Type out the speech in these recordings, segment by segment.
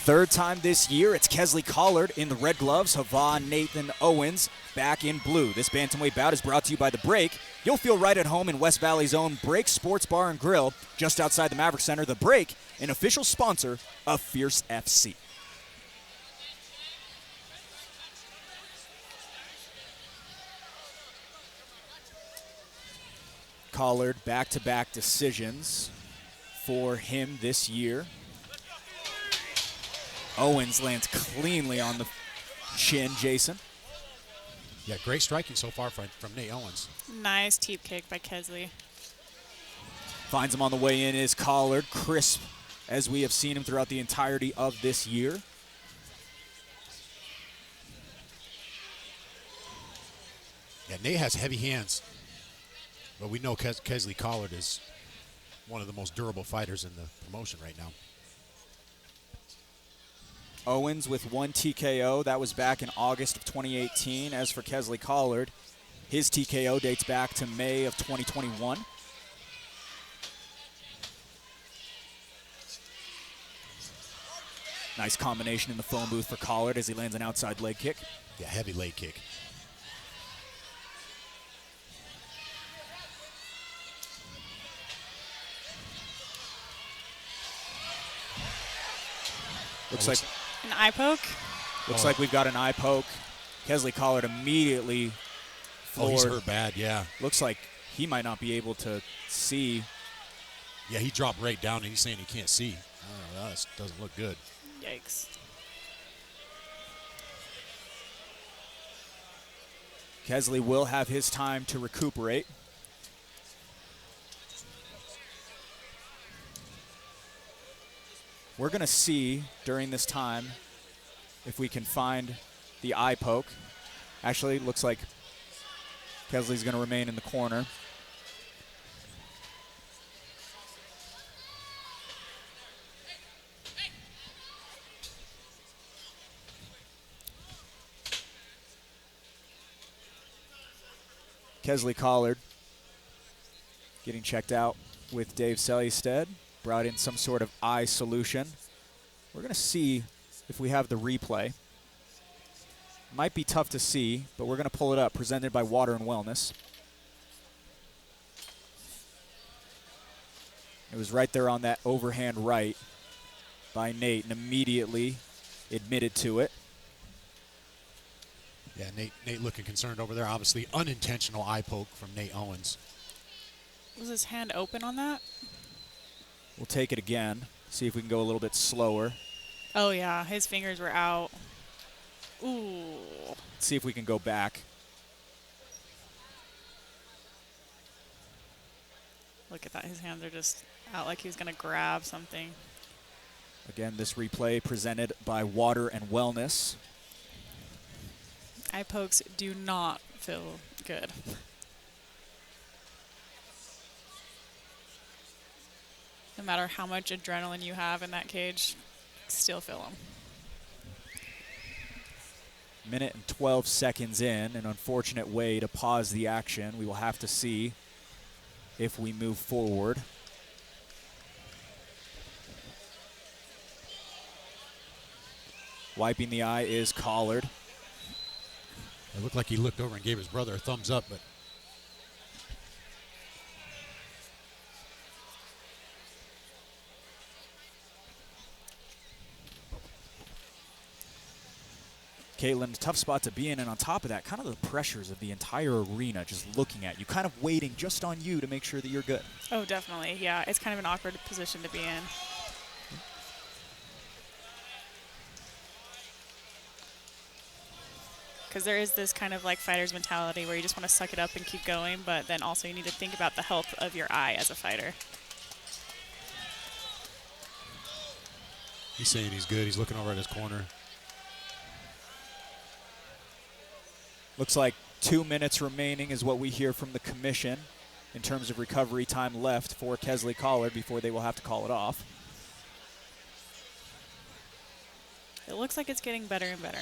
Third time this year, it's CEZLY Collard in the red gloves, Havon Nathan Owens back in blue. This bantamweight bout is brought to you by The Break. You'll feel right at home in West Valley's own Break Sports Bar and Grill, just outside the Maverick Center. The Break, an official sponsor of Fierce FC. Collard, back-to-back decisions for him this year. Owens lands cleanly on the chin, Jason. Yeah, great striking so far from Nate Owens. Nice teep kick by CEZLY. Finds him on the way in is Collard, crisp as we have seen him throughout the entirety of this year. Yeah, Nate has heavy hands, but we know CEZLY Collard is one of the most durable fighters in the promotion right now. Owens with one TKO. That was back in August of 2018. As for CEZLY Collard, his TKO dates back to May of 2021. Nice combination in the phone booth for Collard as he lands an outside leg kick. Yeah, heavy leg kick. Looks like an eye poke. Looks like we've got an eye poke. CEZLY Collard immediately floored. Oh, he's hurt bad, yeah. Looks like he might not be able to see. Yeah, he dropped right down and he's saying he can't see. Oh, that doesn't look good. Yikes. CEZLY will have his time to recuperate. We're going to see during this time if we can find the eye poke. Actually, looks like CEZLY's going to remain in the corner. CEZLY Collard getting checked out with Dave Sellistead. Brought in some sort of eye solution. We're going to see if we have the replay. Might be tough to see, but we're going to pull it up. Presented by Water and Wellness. It was right there on that overhand right by Nate and immediately admitted to it. Yeah, Nate looking concerned over there. Obviously, unintentional eye poke from Nate Owens. Was his hand open on that? We'll take it again, see if we can go a little bit slower. Oh, yeah. His fingers were out. Ooh. See if we can go back. Look at that. His hands are just out like he was going to grab something. Again, this replay presented by Water and Wellness. Eye pokes do not feel good. No matter how much adrenaline you have in that cage, still feel them. Minute and 12 seconds in, an unfortunate way to pause the action. We will have to see if we move forward. Wiping the eye is Collard. It looked like he looked over and gave his brother a thumbs up, but Caitlin, tough spot to be in, and on top of that, kind of the pressures of the entire arena just looking at you, kind of waiting just on you to make sure that you're good. Oh, definitely. Yeah, it's kind of an awkward position to be in. Because there is this kind of like fighter's mentality where you just want to suck it up and keep going, but then also you need to think about the health of your eye as a fighter. he's saying he's good. He's looking over at his corner. Looks like 2 minutes remaining is what we hear from the commission in terms of recovery time left for CEZLY Collard before they will have to call it off. It looks like it's getting better and better.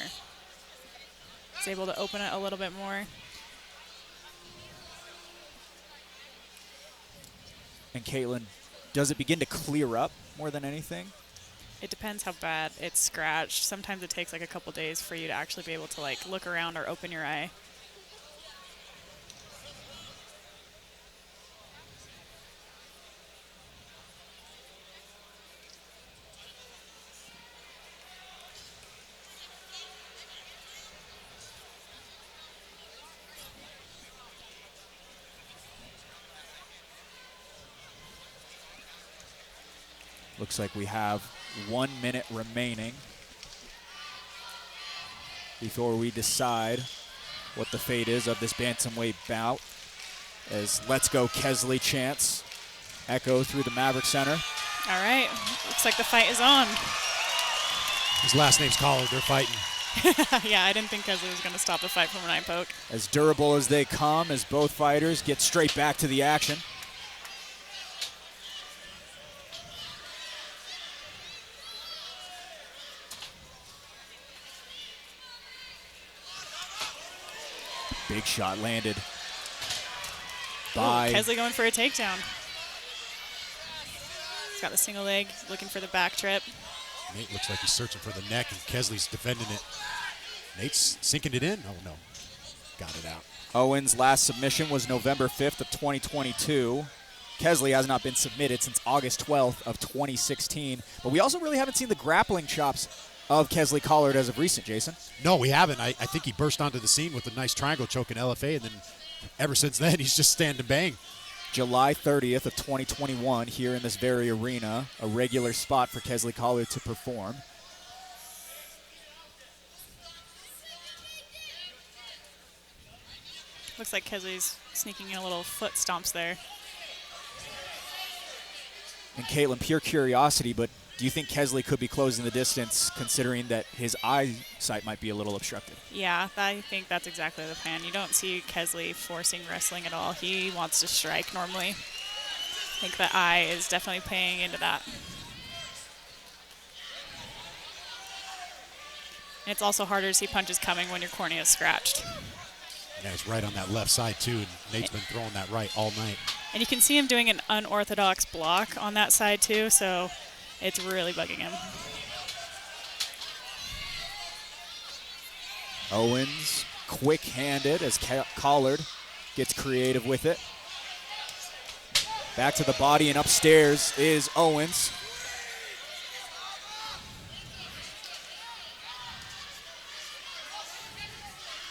He's able to open it a little bit more. And Caitlin, does it begin to clear up more than anything? It depends how bad it's scratched. Sometimes it takes like a couple days for you to actually be able to like look around or open your eye. Looks like we have 1 minute remaining before we decide what the fate is of this bantamweight bout, as "Let's Go CEZLY" chants echo through the Maverick Center. All right, looks like the fight is on. His last name's Collard. They're fighting. Yeah, I didn't think CEZLY was going to stop the fight from an eye poke. As durable as they come, as both fighters get straight back to the action. Big shot landed by... CEZLY going for a takedown. He's got the single leg, looking for the back trip. Nate looks like he's searching for the neck, and Kesley's defending it. Nate's sinking it in. Oh, no. Got it out. Owens' last submission was November 5th of 2022. CEZLY has not been submitted since August 12th of 2016. But we also really haven't seen the grappling chops of CEZLY Collard as of recent, Jason. No, we haven't. I think he burst onto the scene with a nice triangle choke in LFA, and then ever since then, he's just stand and bang. July 30th of 2021 here in this very arena, a regular spot for CEZLY Collard to perform. Looks like CEZLY's sneaking in a little foot stomps there. And Caitlin, pure curiosity, but do you think CEZLY could be closing the distance considering that his eyesight might be a little obstructed? Yeah, I think that's exactly the plan. You don't see CEZLY forcing wrestling at all. He wants to strike normally. I think the eye is definitely playing into that. And it's also harder to see punches coming when your cornea is scratched. Yeah, he's right on that left side, too, and Nate's been throwing that right all night. And you can see him doing an unorthodox block on that side, too, so it's really bugging him. Owens, quick-handed as Collard gets creative with it. Back to the body and upstairs is Owens.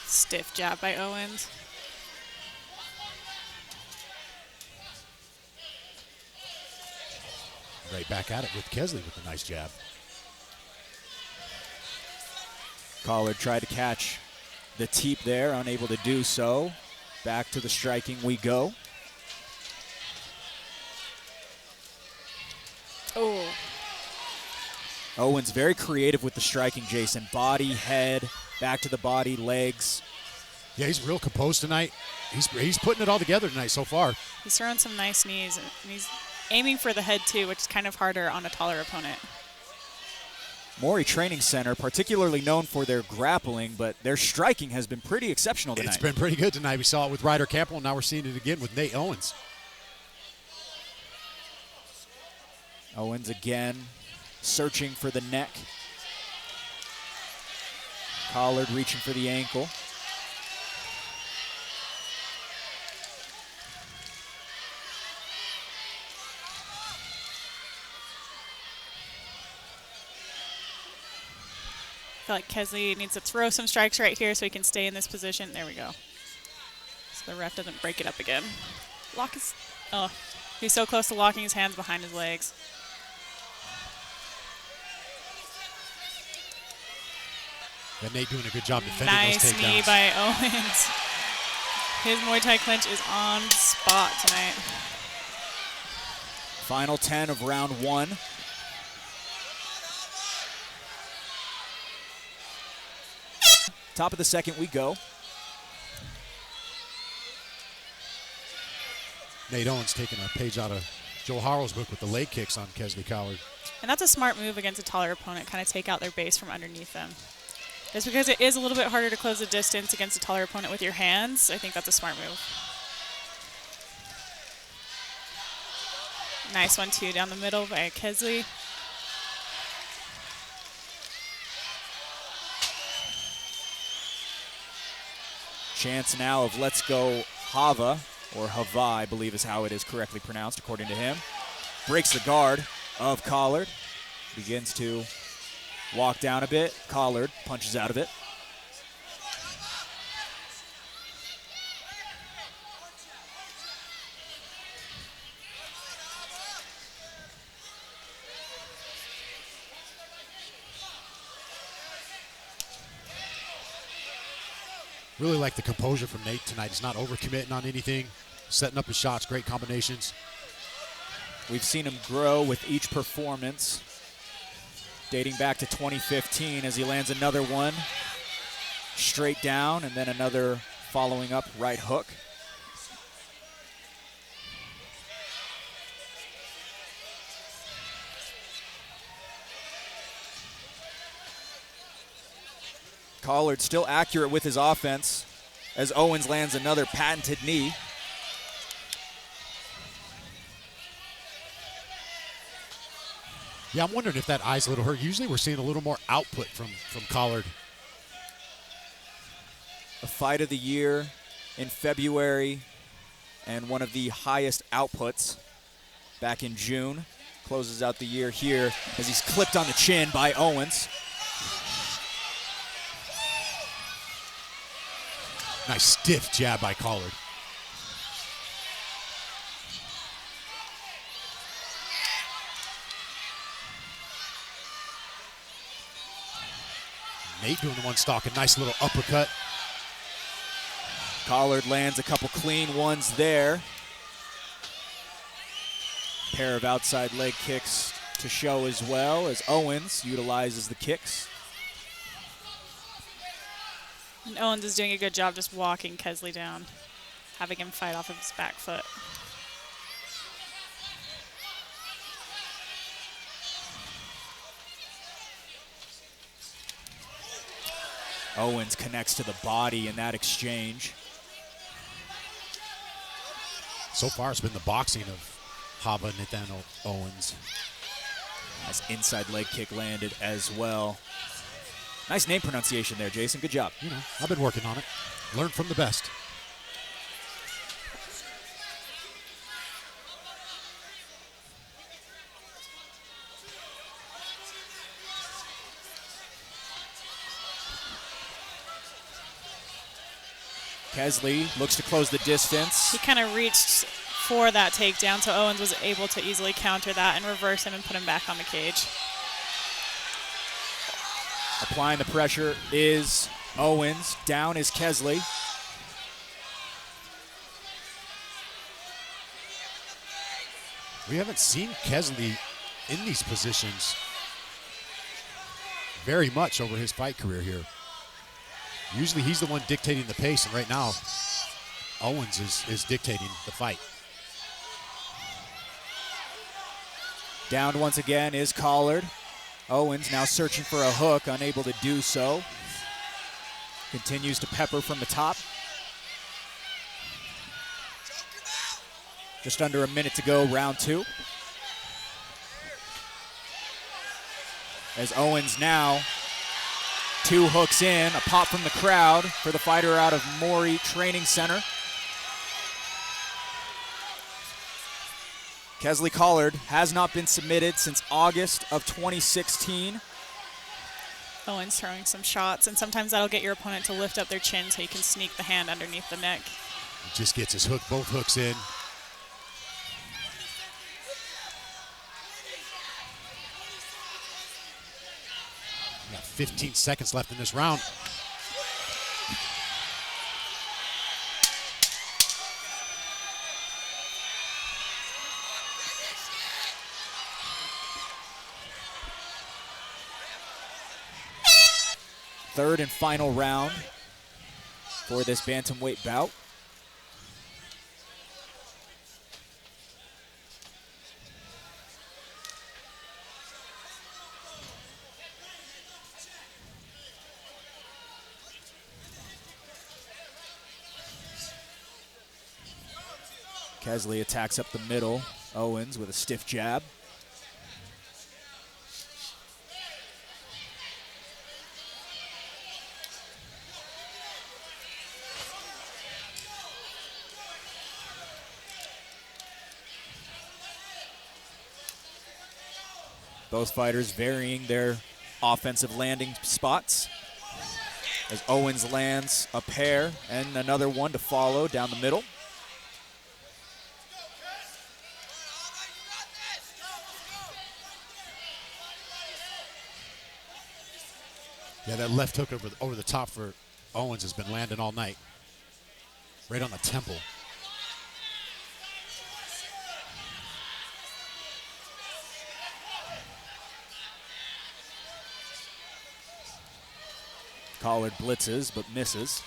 Stiff jab by Owens. Right back at it with Kesley with a nice jab. Collard tried to catch the teep there, unable to do so. Back to the striking we go. Oh. Owens very creative with the striking, Jason. Body, head, back to the body, legs. Yeah, he's real composed tonight. He's putting it all together tonight so far. He's throwing some nice knees, and he's aiming for the head too, which is kind of harder on a taller opponent. Maury Training Center, particularly known for their grappling, but their striking has been pretty exceptional tonight. It's been pretty good tonight. We saw it with Ryder Campbell, and now we're seeing it again with Nate Owens. Owens again searching for the neck. Collard reaching for the ankle. I feel like CEZLY needs to throw some strikes right here so he can stay in this position. There we go. So the ref doesn't break it up again. Lock his... Oh, he's so close to locking his hands behind his legs. And Nate doing a good job defending Nice those takedowns. knee by Owens. His Muay Thai clinch is on spot tonight. Final 10 of round one. Top of the second we go. Nate Owens taking a page out of Joe Harrell's book with the leg kicks on CEZLY Collard. And that's a smart move against a taller opponent, kind of take out their base from underneath them. Just because it is a little bit harder to close the distance against a taller opponent with your hands, I think that's a smart move. Nice one, too, down the middle by CEZLY. Chance now of let's go Hava, or Hava, I believe is how it is correctly pronounced according to him. Breaks the guard of Collard. Begins to walk down a bit. Collard punches out of it. Really like the composure from Nate tonight. He's not overcommitting on anything, setting up his shots, great combinations. We've seen him grow with each performance, dating back to 2015 as he lands another one straight down and then another following up right hook. Collard still accurate with his offense as Owens lands another patented knee. Yeah, I'm wondering if that eye's a little hurt. Usually we're seeing a little more output from Collard. A fight of the year in February and one of the highest outputs back in June. Closes out the year here as he's clipped on the chin by Owens. Nice stiff jab by Collard. Nate doing the one stalking, nice little uppercut. Collard lands a couple clean ones there. Pair of outside leg kicks to show as well as Owens utilizes the kicks. And Owens is doing a good job just walking CEZLY down, having him fight off of his back foot. Owens connects to the body in that exchange. So far it's been the boxing of Hava Nathaniel Owens. Nice inside leg kick landed as well. Nice name pronunciation there, Jason. Good job. You know, I've been working on it. Learn from the best. CEZLY looks to close the distance. He kind of reached for that takedown, so Owens was able to easily counter that and reverse him and put him back on the cage. Applying the pressure is Owens. Down is CEZLY. We haven't seen CEZLY in these positions very much over his fight career here. Usually he's the one dictating the pace, and right now Owens is dictating the fight. Down once again is Collard. Owens now searching for a hook, unable to do so. Continues to pepper from the top. Just under a minute to go, round two. As Owens now, two hooks in, a pop from the crowd for the fighter out of Maury Training Center. CEZLY Collard has not been submitted since August of 2016. Owens throwing some shots, and sometimes that'll get your opponent to lift up their chin so you can sneak the hand underneath the neck. He just gets his hook, both hooks in. We got 15 seconds left in this round. Third and final round for this bantamweight bout. CEZLY attacks up the middle. Owens with a stiff jab. Both fighters varying their offensive landing spots. As Owens lands a pair and another one to follow down the middle. Yeah, that left hook over the top for Owens has been landing all night. Right on the temple. Collard blitzes but misses.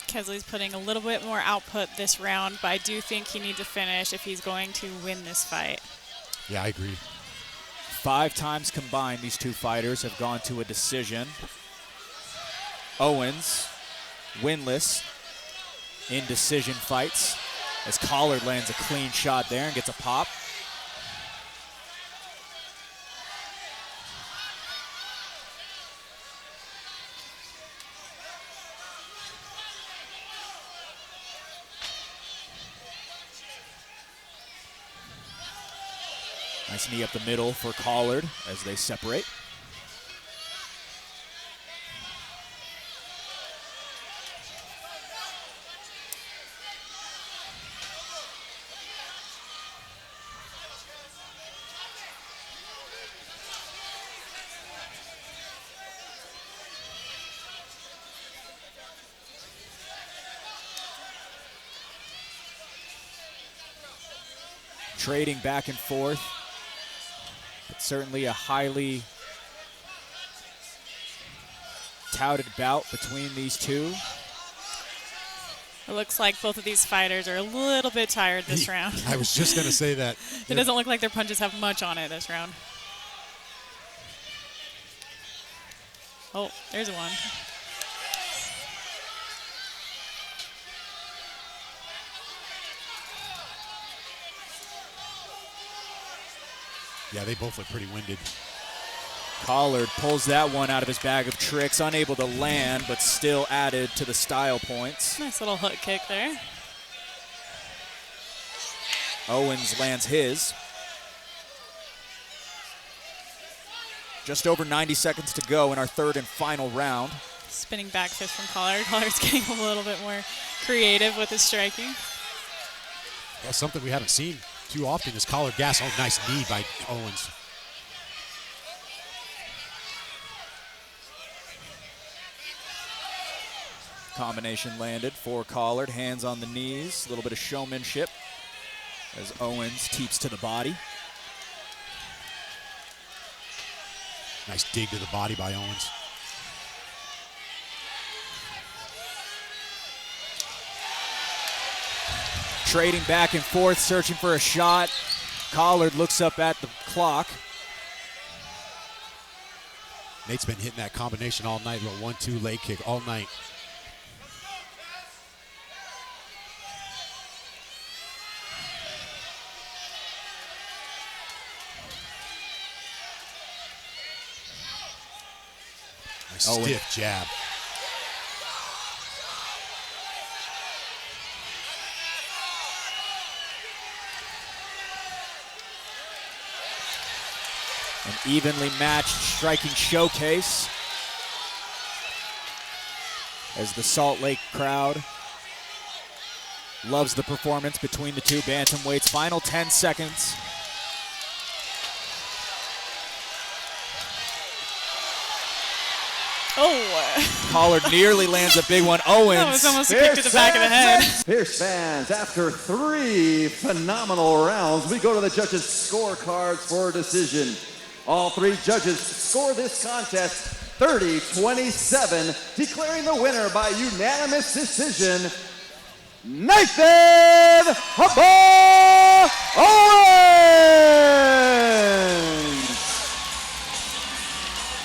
CEZLY's putting a little bit more output this round, but I do think he needs to finish if he's going to win this fight. Yeah, I agree. 5 times combined, these two fighters have gone to a decision. Owens, winless in decision fights, as Collard lands a clean shot there and gets a pop. Nice knee up the middle for Collard as they separate. Trading back and forth. It's certainly a highly touted bout between these two. It looks like both of these fighters are a little bit tired this round. I was just going to say that. It doesn't look like their punches have much on it this round. Oh, there's one. Yeah, they both look pretty winded. Collard pulls that one out of his bag of tricks, unable to land, but still added to the style points. Nice little hook kick there. Owens lands his. Just over 90 seconds to go in our third and final round. Spinning back fist from Collard. Collard's getting a little bit more creative with his striking. Yeah, something we haven't seen too often is Collard gas. Oh, nice knee by Owens. Combination landed for Collard. Hands on the knees. A little bit of showmanship as Owens teeps to the body. Nice dig to the body by Owens. Trading back and forth, searching for a shot. Collard looks up at the clock. Nate's been hitting that combination all night, little 1-2 leg kick all night. Nice stiff jab. An evenly matched striking showcase as the Salt Lake crowd loves the performance between the two bantamweights. Final 10 seconds. Oh! Collard nearly lands a big one. Owens. That was almost a kick to the back of the head. Fierce fans, after 3 phenomenal rounds, we go to the judges' scorecards for a decision. All 3 judges score this contest 30-27, declaring the winner by unanimous decision, Nathan Owens!